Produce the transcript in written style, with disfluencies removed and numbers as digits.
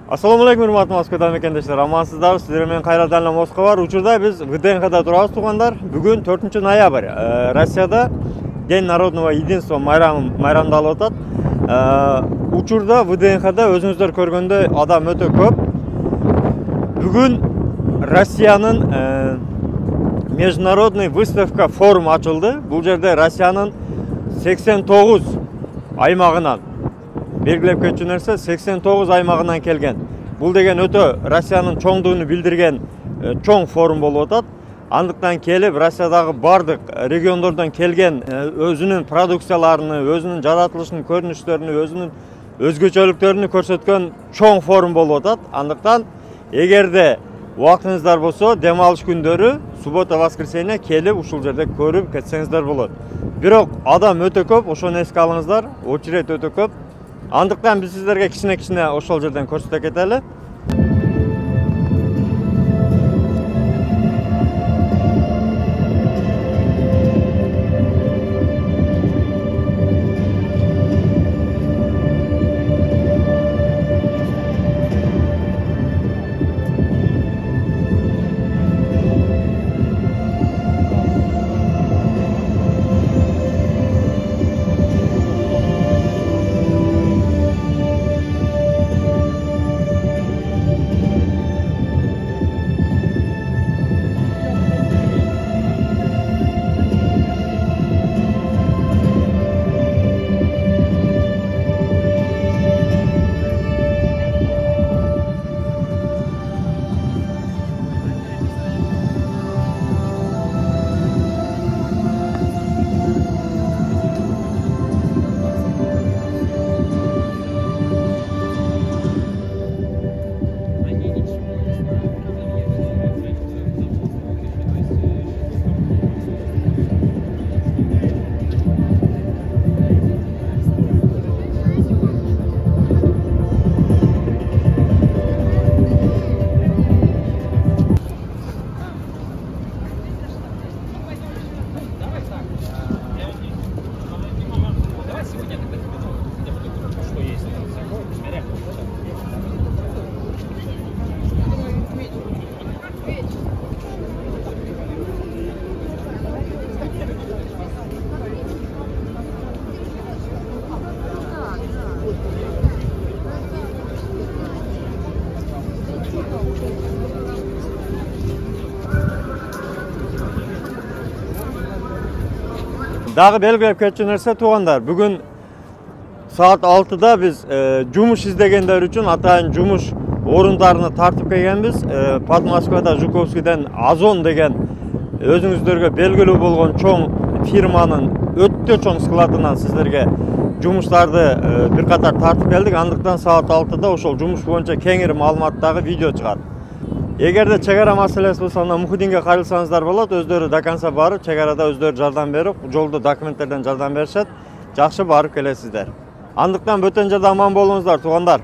Assalamu alaikum hurmatli Moskva mekendештер. Амансыздарбы? Сиздер менен кайрадан эле Москва бар. Учурда биз ВДНХда турабыз туугандар. Бүгүн 4 ноябрь. Россияда День народного единства майрамдалып атат. Учурда ВДНХда өзүңүздөр көргөндөй адам өтө көп. Бүгүн Россиянын международный выставка форум ачылды. Бул жерде Россиянын 89 аймагынан белгилеп кетчү нерсе 89 аймагынан келген. Бул деген өтө Россиянын чоңдугун билдирген чоң форум болуп атат. Андыктан келип Россиядагы бардык региондордон келген өзүнүн продукцияларын, өзүнүн жаратылышын, көрүнүштөрүн, өзүнүн өзгөчөлүктөрүн көрсөткөн чоң форум болуп атат. Андыктан эгерде убактыңыздар болсо, дем алыш күндөрү суббота, воскресенье келип ушул жерде көрүп кетсеңиздер болот. Бирок адам өтө көп, ошону эске алыңыздар. Очередь өтө көп. Андыктан биз сиздерге кичине ошол жерден көрсөтө кетели. Дагы белгилеп кетчү нерсе туугандар. Бүгүн саат 6-да биз жумуш издегендер үчүн атайын жумуш орундарын тартып келгенбиз. Подмосквада Жуковскийден Озон деген өзүңүздөргө белгилүү болгон чоң фирманын өтө чоң складынан сиздерге жумуштарды бир катар тартып келдик. Андыктан саат 6-да ошол жумуш боюнча кеңири маалыматтагы видео чыгат. Эгерде чек ара маселеси болсо, анда Мухиддинге кайрылсаңыздар болот. Өздөрү до конца барып, чек арада өздөрү жардам берип, жолдо документтерден жардам беришет. Жакшы барып келесиздер. Андыктан бөтөн жерде аман болуңуздар, туугандар.